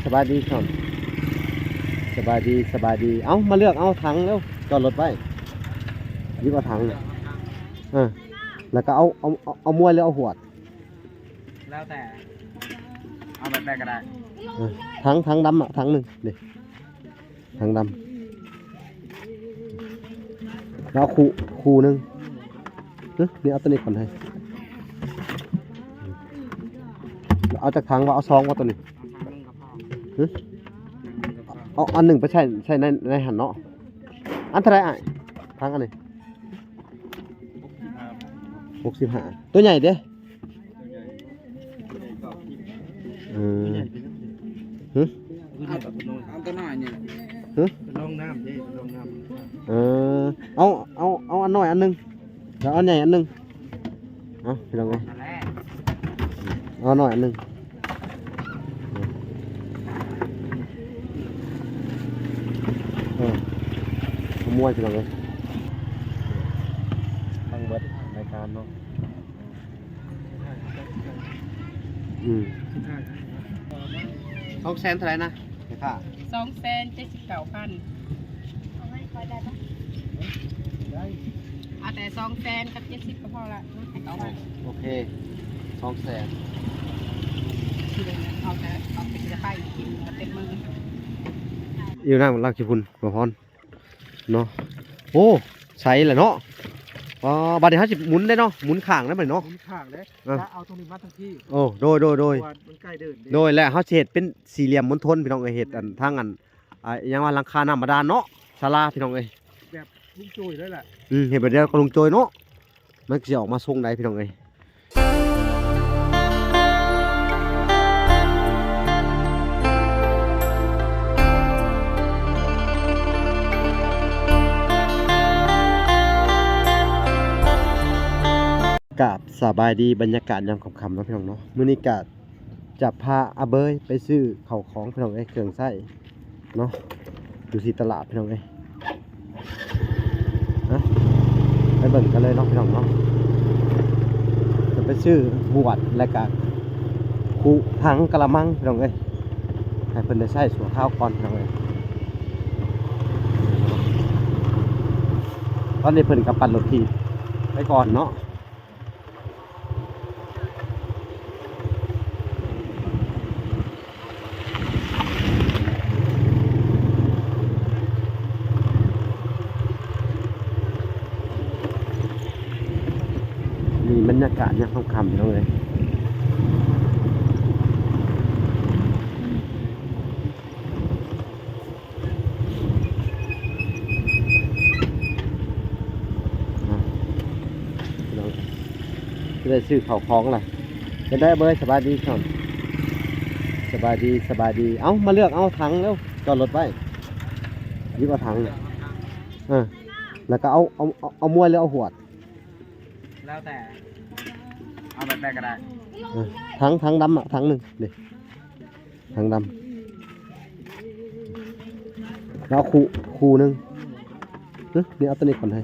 สบายดีครับสบายดีสบายดีเอามาเลือกเอาถังแล้วจอดรถไว้ยิบเอาถังแล้วก็เอามวยหรือเอาหวดแล้วแต่เอาแบบใดก็ได้ถังดำอ่ะถังหนึ่งเด็ถังดำแล้วเอาคูหนึ่งนี่เอาตัวนี้ก่อนให้เอาจากถังว่าเอาซองว่าตัวนี้เอาอันหนึ่งไปใช่ในหันเนาะอันเท่าไรอ่ะถังอันนี้65ตัวใหญ่เด้เอาตัวน้อยเนี่ยลงน้ำดิลงน้ำเอาอันน้อยอันหนึงแล้วอันใหญ่อันหนึงเอาพี่น้องเอ้ยเอาหน่อยอันหนึงขโมยพี่น้องเอ้ยตั้งเบิดรายการเนาะ200,000เท่าไหร่นะค่ะ279,000เอาแต่200,000กับ70ก็พอละให้เขาไปโอเค200,000เอาไปจะไปกินมาเต็มมืออยู่นั่งรักขี้พุ่นบ่พรเนาะโอ้ใส่แหละเนาะบัดนี้50หมุนได้เนาะหมุนข้างได้บัดเนาะหมุนข้างเลยจะเอาตรงนี้มาทั้งที่โอ้โดยมันใกล้เดินโดยแล้วเฮาสิเฮ็ดเป็นสี่เหลี่ยมมณฑลพี่น้องเอ้ยเฮ็ดอันทางอันยังว่าหลังคาน้ำบาดาลเนาะศาลาพี่น้องเอ้ยแบบลุงโจยเลยแหละเฮ็ดแบบเดียวกับลุงโจยเนาะมันสิออกมาทรงใดพี่น้องเอ้ยกับสบายดีบรรยากาศยามค่ำๆเนาะพี่น้องเนาะมื้อนี้ก็จะพาอาเบยไปซื้อข้าวของพี่น้องเอ้ยเครื่องใช้เนาะอยู่ที่ตลาดพี่น้องเอ้ยไปเบิ่งกันเลยเนาะพี่น้องเนาะจะไปซื้อหวดและก็คูถังกะละมังพี่น้องเอ้ยให้เพิ่นได้ใช้สัวข้าวก่อนพี่น้องเอ้ยตอนนี้เพิ่นก็ปั่นรถถีบไปก่อนเนาะมีบรรยากาศยังค่ำๆอยู่เลยจะได้ซื้อข้าวของอะไรจะได้เบอร์สบายดีครับสบายดีเอามาเลือกเอาถังแล้วจอดรถไว้ยิบเอาถังแล้วก็เอามวยหรือเอาหวดแล้วแต่เอาแบบใดก็ได้ถังดำอ่ะถังหนึ่งเด็ถังดำแล้วคูหนึ่งนี่เอาตัวนี้ก่อนให้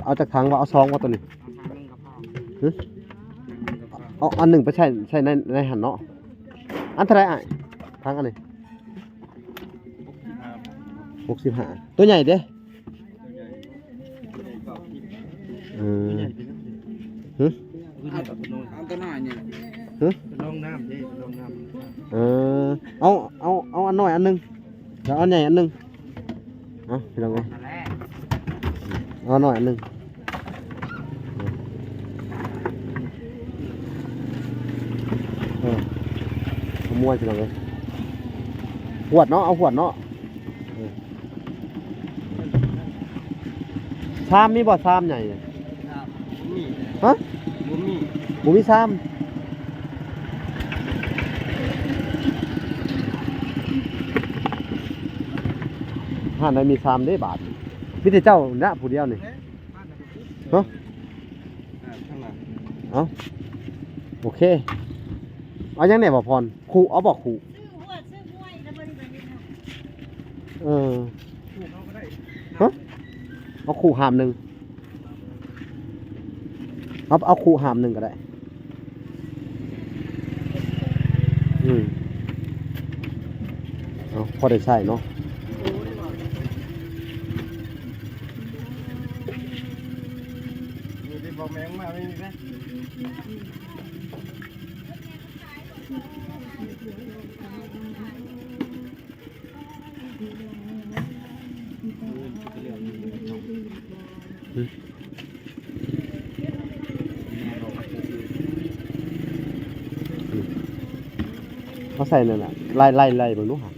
เอาจากถังว่าเอาซองว่าตัวนี้เอาอันหนึ่งไปใช่ในหันเนาะอันเท่าไรอ่ะถังอันนี้65ตัวใหญ่เด้เอาตัวน้อยเนี่ยลงน้ำดิลงน้ำเอาอันน้อยอันหนึงแล้วอันใหญ่อันหนึงพี่น้องเอาหน่อยอันหนึงขโมยพี่น้องหวดเนาะเอาหวดเนาะชามมีบ่ชามใหญ่ฮะบุมีชามห้าในมีชามได้บาทพี่เจ้าเนี่ยผู้เดียวนี่เนาะเอาโอเคเอายังไหนบ่พรครูเอาบอกครูฮะเอาครูหามหนึ่งเอาครูหามหนึ่งก็ได้ เอาพอได้ใช้เนาะ มีที่บอกแมงมาไม่มีนะเขาใส่นั่นน่ะไล่เบิ่งดูหา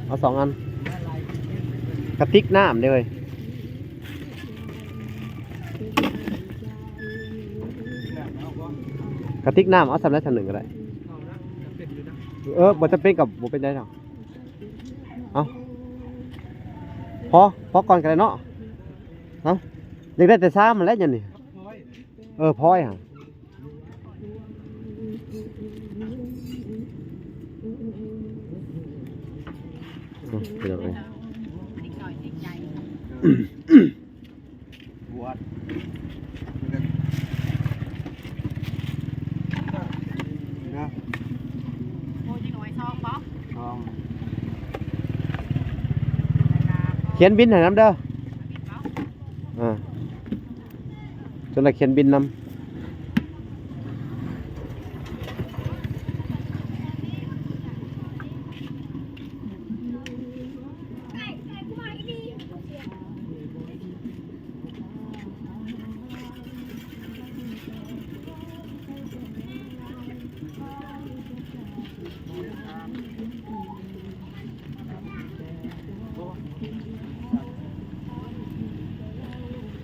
เอา2 อันกระติกน้ำเด้อเว้ยกระติกน้ำเอาสำเร็จ1ก็ได้บ่จะเป็นกับบ่เป็นได้หรอกเอาพอก่อนก็ได้เนาะเอ้าอยากได้แต่ซ้ำมันแล้วอย่างนี้พอยฮะเป็นยังไง นิดหน่อยนิดใหญ่ บวชนะ โอ้ยหน่อยซองบ่ ทอง เขียนบินให้น้ำเด้อจนละเขียนบินนำ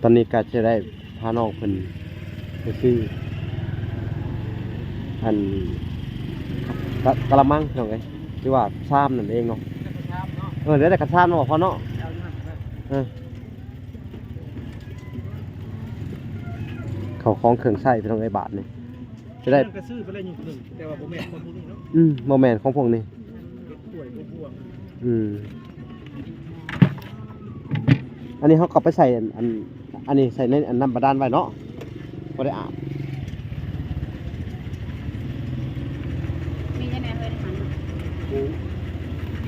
ตอนนี้ก็จะได้พาน้องเพิ่นไปซื้ออันกะละมังน้องเอ้ยที่ว่าชามนั่นเองเนาะเหลือแต่กระชามเนาะพอเนาะเขาของเครื่องใช้ไปทางไอ้บาทนี่จะได้ กระซื้อไปเลยอยู่หนึ่งแต่ว่าผมแม่คนนี้เนาะ โมเมนต์ของพวกนี้ ป่วยพวก อันนี้เขากลับไปใส่อันนี้ใส่ในอันน้ำบาดาลไว้เนาะก็ได้อาบ มียังไงเฮ้ยหัน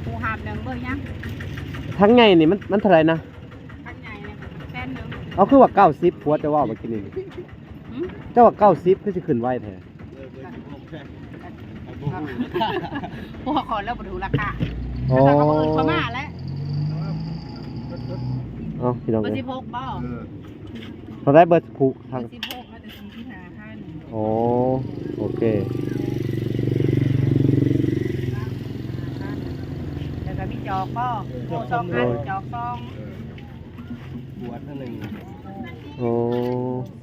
ปูหาบหนึ่งเบอร์ยัง ทั้งไงนี่มันเท่าไหรนะ ข้างในเนี่ยแฟนหนึ่ง เอาคือว่า90ผัวจะว่าเมื่อกี้นี่เจ้าว่า90คือสิขึ้นไว้แท้ พวกคนแล้วบรรทุราคา อ๋อ ถ้าเขาอื่นเขามาแล้ว เอาพี่น้อง เบอ เอ้ ร์ ย 16บ่ เราได้เบอร์ผูก เบ ทา อง ร์16มาแต่4ที่5,000 อ๋อโอเค แล้วก็มีจอกบ่โอ้จอกอันจอกซอง บวชนั่นหนึ่ง โอ้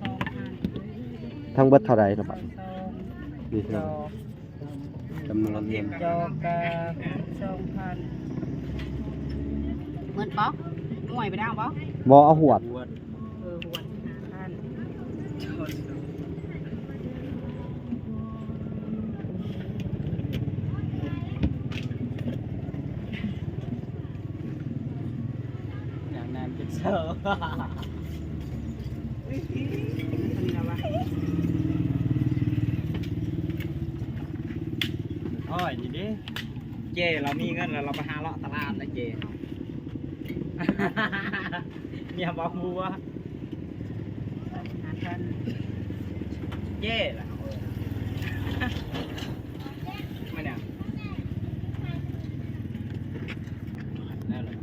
ซองอัน ทั้งเบิดเท่าไหร่ล่ะบัด ซอง นี่ จ เท่า อ จำนวนเงิน จอกกะ2,000เหมือนบ่หน่วยไปได้บ่ บ่เอาหวด บวช หัว5,000 อย่างนั้นเป็นเสือโอ้ยนี่ดิเจเรามีเงินแล้วเราไปหาเลาะตลาดนะเจเนี่ยบอกมูว่าเย่ล่ะไม่เนี่ยนั่นเลย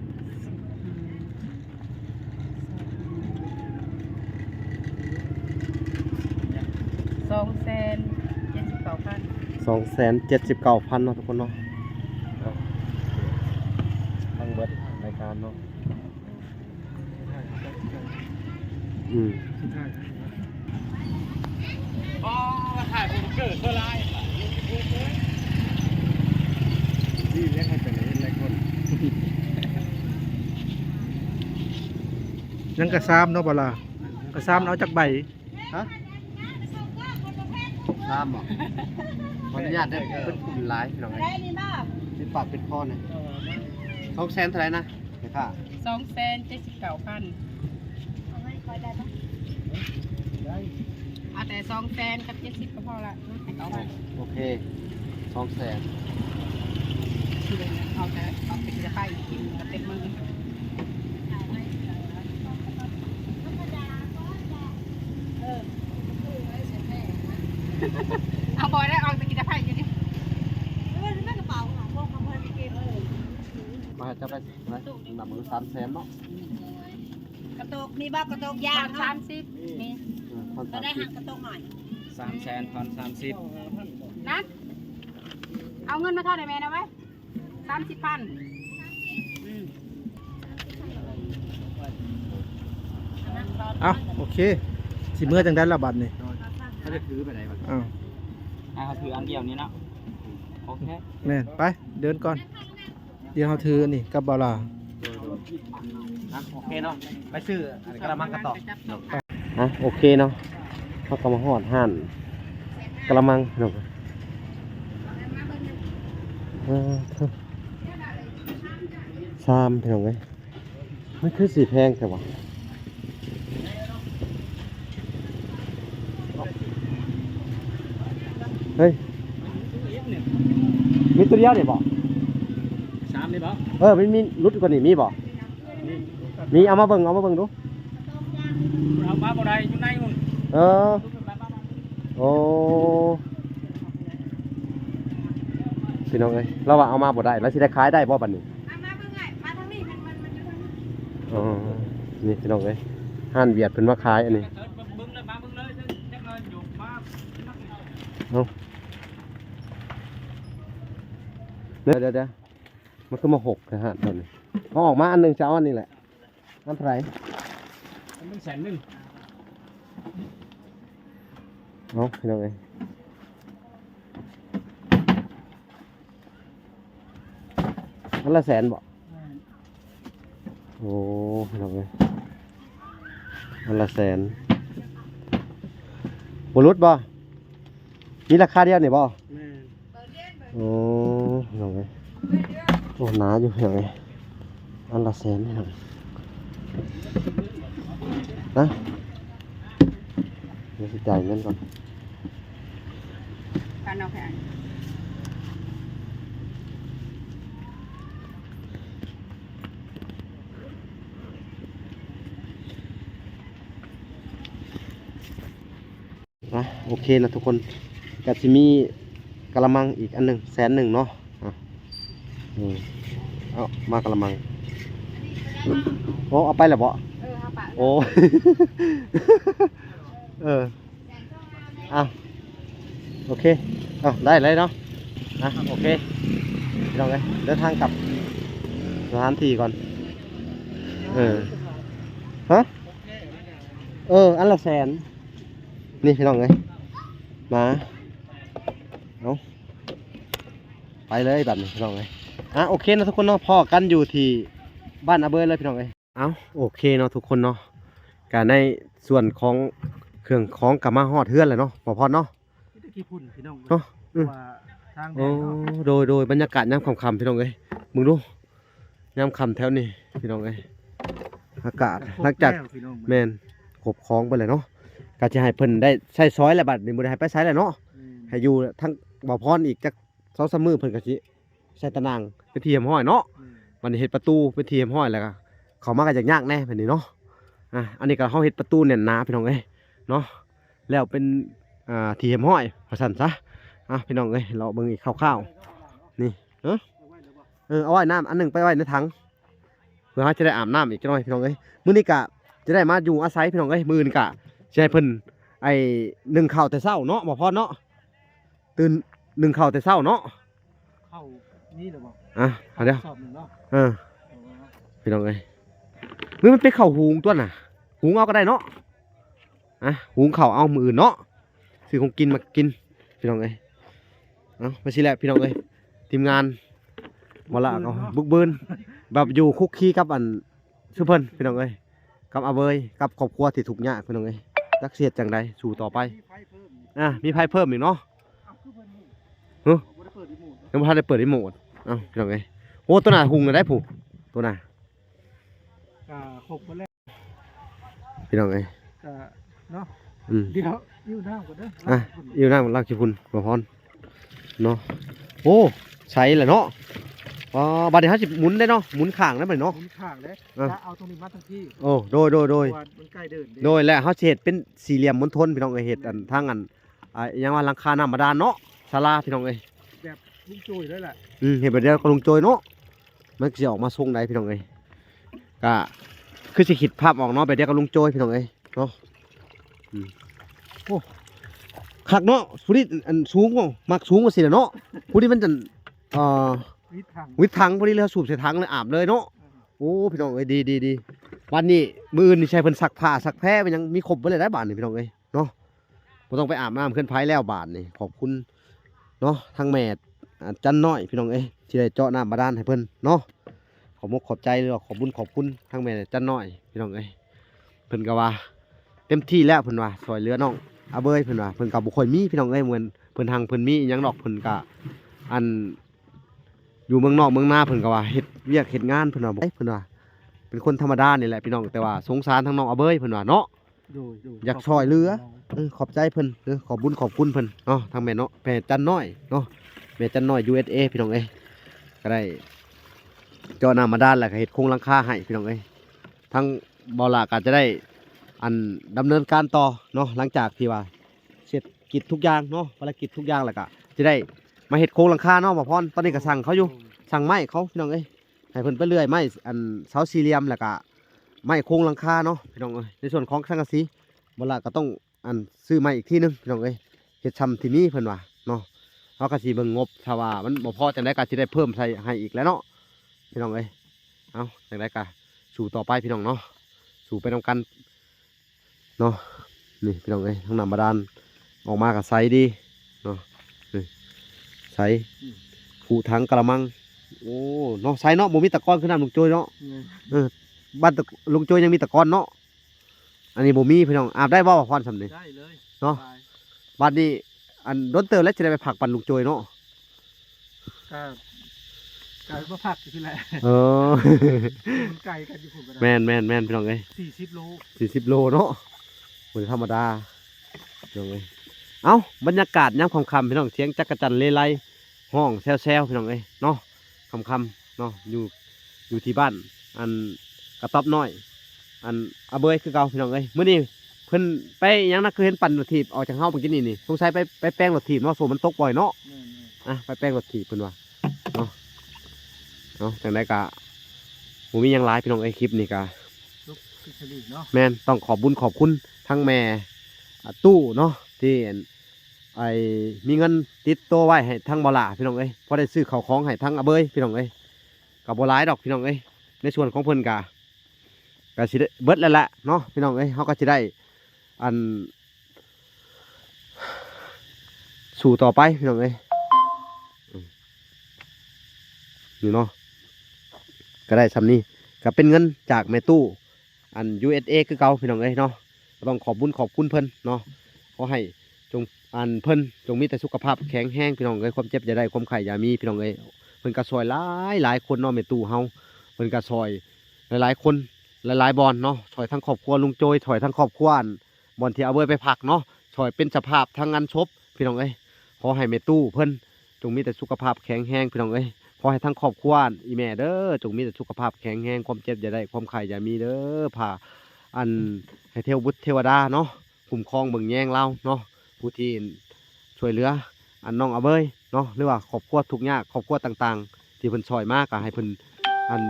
279,000เนาะทุกคนเนาะทั้งเบิดรายการเนาะอ๋อถ่ายผมเกิดเท่าไรนี่เรียกให้เป็นอะไรคนยังกระซ้ำเนาะเปล่า ก็ซ้ำเอาจากใบ ฮะตามบ่ขออนุญาตได้เป็นกลุ่มหลายพี่น้องเอ้ยเป็นปากเป็นคอเนี่ย200,000เท่าไหร่นะเดี๋ยวค่ะ 279,000เอาแต่200,000กับ70ก็พอละเอาไป โอเค200,000 ที่เหลือเอาแต่เอาไปจะไปกินกับเต็มมือเอาบอยได้เอาไปกินจะไปอยู่ดิ มาจะไปไหนหนับมือ300,000เนาะ กระตุกนี่บ้ากระตุกยา บาง ง 30นี่ คน เราได้หักกระตุกหน่อย 300,000 นะเอาเงินมาเท่าไหร่แม่นะไว้30,000 เอาโอเคสิเมื่อจังได้ละบัดนี่ เขาจะถือไปไหนมัน อ้าว เขาถืออันเดียวนี้เนาะโอเค แม่นไปเดินก่อนเดี๋ยวเขาถือนี่กับบาลา โอเคเนาะไปซื้อกระมังกระต่อโอเคเนาะเขากำมาหอดห่านกระมังเนาะชามพี่น้องเอ้ยมันคือสีแพงแต่ว่าเฮ้ยมีตัวเดียวเนี่ยบอก 3นี่บ่ มันมีรุดกว่านี้มีบอกมีเอามาเบิ่งดู เอามาบ่ได้อยู่ในนู่น โอ้พี่น้องเอ้ยเราว่าเอามาบ่ได้แล้วสิได้ขายได้บ่บัดนี้ มาเบิ่งไงมาทางนี้มันอยู่ทางนี้ อ๋อนี่พี่น้องเอ้ยห้านเวียดเพิ่นมาขายอันนี้ เบิ่งเลยมาเบิ่งเลยจักเลยอยู่มา เดี๋ยวมันก็มาหกนะฮะตอนนี้เอาออกมาอันหนึงจะเอาอันนี้แหละอันเท่าไหร่ มัน100,000 เอาพี่น้องเอ้ยอันละ100,000บ่โอ้พี่น้องเอ้ยอันละ100,000บ่รุดบ่มีราคาเดียวนี่บ่โอ้พี่น้องเอ้ยโอ้หนาอยู่พี่น้องเอ้ยอันละ100,000พี่น้องนะเดี๋ยวสิจ่ายเงินก่อน การเอาแผน นะโอเคนะทุกคนก็จะมีกะละมังอีกอันหนึ่ง100,000เนาะเอามากะละมังโอ้เอาไปแล้วบ่ เอาปะ โอ้ เอาโอเคเอาได้เลยเนาะโอเคพี่น้องเอ้ยเดินทางกลับสถานที่ก่อนฮะอันละ100,000นี่พี่น้องเอ้ยมาเอาไปเลยแบบนี้พี่น้องเอ้ยโอเคนะทุกคนเนาะพอกันอยู่ที่บ้านอาเบยเลยพี่น้องเอ้ยโอเคเนาะทุกคนเนาะการในส่วนของเครื่องของกลับมาฮอดเฮือนเลยเนาะพอเนาะ ตะกี้พุ่นพี่น้อง เนาะ ว่าทางแด โอ้ งเนาะ โดยบรรยากาศยามค่ำๆพี่น้องเอ้ยมึงดูยามค่ำแถวนี้พี่น้องเอ้ยอากาศหลังจาก พี่น้อง แม่นขบคล้องไปเลยเนาะก็จะให้เพิ่นได้ใช้ซอยแล้วบัดนี้บ่ได้ให้ไปใช้แล้วเนาะให้อยู่ทั้งบ่พรอีกจัก2-3มื้อเพิ่นก็สิใช้ตะนางเป็นที่เหี่ยมห้อยเนาะวันนี้เฮ็ดประตูเป็นที่เหี่ยมห้อยแล้วก็เข้ามาก็ยากแน่แบบนี้เนาะอันนี้ก็เฮาเฮ็ดประตูแน่นหนาพี่น้องเอ้ยเนาะแล้วเป็นที่เหี่ยมห้อยว่าซั่นซะพี่น้องเอ้ยเราเบิ่งอีกคร่าวๆนี่เอาไว้น้ำอันหนึงไปไว้ในถังเพื่อเฮาจะได้อาบน้ำอีกจักหน่อยพี่น้องเอ้ยมื้อนี้ก็จะได้มาอยู่อาศัยพี่น้องเอ้ยมื้อนี้ก็สิให้เพิ่นนึ่งข้าวแต่เช้าเนาะบ่พอเนาะตื่นนึ่งข้าวแต่เช้าเนาะ เข้านี่หรือเปล่า เอาเดี๋ยว สอบหนึ่งเนาะ พี่น้องเอ้ยมันเป็นข้าวหุงตัวน่ะหุงเอาก็ได้เนาะหุงข้าวเอามื้ออื่นเนาะซื้อของกินมากินพี่น้องเอ้ยมาสิแหละพี่น้องเอ้ยทีมงานบ่ละก็บึกบืนแบบอยู่คุกคีกับอันซุเพิ่นพี่น้องเอ้ย กับอาเบยกับครอบครัวที่ทุกข์ยากพี่น้องเอ้ยจักเสียดจังใดสู่ต่อไป มีไฟเพิ่ม มีไพ่เพิ่มอีกเนาะ เอาคือเพิ่นหมู่ ฮะ บ่ได้เปิดรีโมท ยังบ่ทันได้เปิดรีโมทพี่น้องเอ้ยโอ้ตัวน่ะหุงน่ะได้ผู้ตัวน่ะ ก็ครบหมดแล้ว พี่น้องเอ้ย ก็เนาะ อืม เดี๋ยวยิ้วน้ำก่อนเด้อ อยู่นั่งลักขี้พุ่นบ่พรเนาะโอ้ใส่แหละเนาะบัดนี้เฮาสิหมุนได้เนาะหมุนข้างได้บัดนี้เนาะ หมุนข้างเลย อ่ะ จะเอาตรงนี้มาทั้งที่ โอ้โดย เพราะว่ามันใกล้เดินเด้ โดยแล้วเฮาสิเฮ็ดเป็นสี่เหลี่ยมมณฑลพี่น้องเอ้ยเฮ็ดอันทางอันหยังว่าหลังคาน้ำบาดาลเนาะศาลาพี่น้องเอ้ย แบบลุงจุ้ยเลยแหละ เฮ็ดแบบเดียวกับลุงโจยเนาะมันสิออกมาทรงใดพี่น้องเอ้ยก็คือสิคิดภาพออกเนาะแบบเดียวกับลุงโจยพี่น้องเอ้ยเนาะโอ้คักเนาะผู้นี้อันสูงบ่มักสูงกว่าสิล่ะเนาะผู้นี้มันจะวิทย์ทาง วิทย์ถังผู้นี้แล้วสูบใส่ถังเลยอาบเลยเนาะโอ้พี่น้องเอ้ยดีวันนี้มื้ออื่นนี่ใช้เพิ่นซักผ้าซักแพรมันยังมีครบเบิดเลยได้บาดนี่พี่น้องเอ้ยเนาะบ่ต้องไปอาบน้ำขึ้นไผแล้วบาดนี่ขอบคุณเนาะทางแม่จันน้อยพี่น้องเอ้ยที่ได้เจาะน้ำบาดาลให้เพิ่นเนาะขอบมกขอบใจเลยขอบคุณทางแม่จันน้อยพี่น้องเอ้ยเพิ่นก็ว่าเต็มที่แล้วเพิ่นว่าช่วยเหลือน้องอาเบยเพิ่นว่าเพิ่นก็บ่ค่อยมีพี่น้องเอ้ยเหมือนเพิ่นหังเพิ่นมีอิหยังดอกเพิ่นก็อันอยู่เมืองนอกเมืองนาเพิ่นก็ว่าเฮ็ดเวียกเฮ็ดงานเพิ่นว่าเพิ่นว่าเป็นคนธรรมดานี่แหละพี่น้องแต่ว่าสงสารทั้งน้องอาเบยเพิ่นว่าเนาะ ดู อยากช่วยเหลือ ขอบใจเพิ่นขอบคุณเพิ่นเนาะทางแม่เนาะแม่จันน้อยเนาะแม่จันน้อย USA พี่น้องเอ้ยก็ได้เจาะน้ำมาด้านแล้วก็เฮ็ดโครงหลังคาให้พี่น้องเอ้ยทั้งบ่าวหลาก็จะได้อันดำเนินการต่อเนาะหลังจากที่ว่าเสร็จกิจทุกอย่างเนาะภารกิจทุกอย่างแล้วก็จะได้มาเฮ็ดโครงหลังคาเนาะบ่าวพรตอนนี้ก็สั่งเขาอยู่สั่งไม้เขาพี่น้องเอ้ยให้เพิ่นไปเรื่อยไม้อันเสาสี่เหลี่ยมแล้วก็ไม้โครงหลังคาเนาะพี่น้องเอ้ยในส่วนของสังกะสีบ่าวหลาก็ต้องอันซื้อไม้อีกที่นึงพี่น้องเอ้ยเฮ็ดซ้ำที่นี้เพิ่นว่าเนาะเฮาก็สิเบิ่งงบถ้าว่ามันบ่พอจังได๋ก็สิได้เพิ่มใส่ให้อีกแล้วเนาะพี่น้องเอ้ยเอาจังได๋ก็สู่ต่อไปพี่น้องเนาะสู่ไปนำกันเนาะนี่พี่น้องเอ้ยทางน้ำบาดาลออกมาก็ใสดีเนาะนี่ใสผู้ถังกะละมังโอ้เนาะใสเนาะบ่มีตะกอนคือน้ำลุงโจยเนาะบ้านตะลุงโจยยังมีตะกอนเนาะอันนี้บ่มีพี่น้องอาบได้บ่พรสำนี้ ได้เลย เนาะ บ้านนี้อันโดนเติมแล้วจะได้ไปผักปันลุงโจยเนาะ ก็มาพักอยู่ที่แหละ เออ มันไกลกันอยู่ผมก็ได้ แมนพี่น้องเอ้ย 40 โล 40 โลเนาะบ่ได้ธรรมดาพี่น้องเอ้ยเอ้าบรรยากาศยามค่ำๆพี่น้องเสียงจักรจั่นเลไลห้องแซวๆพี่น้องเอ้ยเนาะค่ำๆเนาะอยู่ที่บ้านอันกระต๊อบน้อยอันอาเบยคือเก่าพี่น้องเอ้ยมื้อนี้เพิ่นไปหยังนะคือเห็นปั่นรถถีบออกจากเฮาเมื่อกี้นี่สงสัยไปแป้งรถถีบเนาะฝนมันตกบ่อยเนาะไปแป้งรถถีบเพิ่นว่าเนาะจังได๋ก็บ่มีหยังหลายพี่น้องเอ้ยคลิปนี้ก็ ลูกพิชลีเนาะ แม่นต้องขอบคุณทั้งแม่ตู้เนาะที่มีเงินติดตัวไว้ให้ทั้งบ่ล่าพี่น้องเอ้ยพอได้ซื้อข้าวของให้ทั้งอาเบยพี่น้องเอ้ยก็บ่หลายดอกพี่น้องเอ้ยในส่วนของเพิ่นก็สิได้เบิดแล้วแหละเนาะพี่น้องเอ้ยเฮาก็สิได้อันสู่ต่อไปพี่น้องเอ้ยนี่เนาะก็ได้ซ้ำนี้ก็เป็นเงินจากแม่ตู้อัน USA คือเก่าพี่น้องเอ้ยเนาะก็ต้องขอบคุณเพิ่นเนาะขอให้จงอันเพิ่นจงมีแต่สุขภาพแข็งแรงพี่น้องเอ้ยความเจ็บอย่าได้ความไข้อย่ามีพี่น้องเอ้ยเพิ่นก็ซอยหลายคนเนาะแม่ตู้เฮาเพิ่นก็ซอยหลายคนหลายบอลเนาะซอยทั้งครอบครัวลุงโจยซอยทั้งครอบครัวบอลที่เอาเบยไปพักเนาะซอยเป็นสภาพทางงานศพพี่น้องเอ้ยขอให้แม่ตู้เพิ่นจงมีแต่สุขภาพแข็งแรงพี่น้องเอ้ยขอให้ทั้งครอบครัวอีแม่เด้อจงมีแต่สุขภาพแข็งแรงความเจ็บอย่าได้ความไข้อย่ามีเด้อผ่าอันให้เทวบุตรเทวดาเนาะคุ้มครองเบิ่งแยงเราเนาะผู้ที่ช่วยเหลืออันน้องอาเบยเนาะหรือว่าครอบครัวทุกข์ยากครอบครัวต่างๆที่เพิ่นช่วยมากก็ให้เพิ่นอัน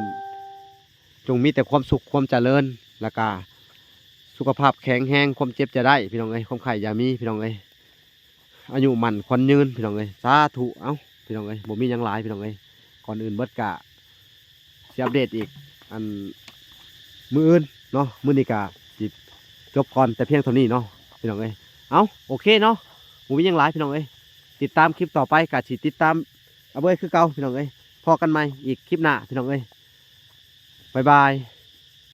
จงมีแต่ความสุขความเจริญแล้วก็สุขภาพแข็งแรงความเจ็บจะได้พี่น้องเอ้ยความไข้อย่ามีพี่น้องเอ้ยอายุมั่นขวัญยืนพี่น้องเอ้ยสาธุเอ้าพี่น้องเอ้ยบ่มีหยังหลายพี่น้องเอ้ยก่อนอื่นเบิดกะสิอัปเดตอีกอันมื้ออื่นเนาะมื้อนี้กะสิจบก่อนแต่เพียงเท่านี้เนาะพี่น้องเอ้ยเอ้าโอเคเนาะบ่มีหยังหลายพี่น้องเอ้ยติดตามคลิปต่อไปกะสิติดตามอาเบยคือเก่าพี่น้องเอ้ยพอกันใหม่อีกคลิปหน้าพี่น้องเอ้ยบ๊ายบาย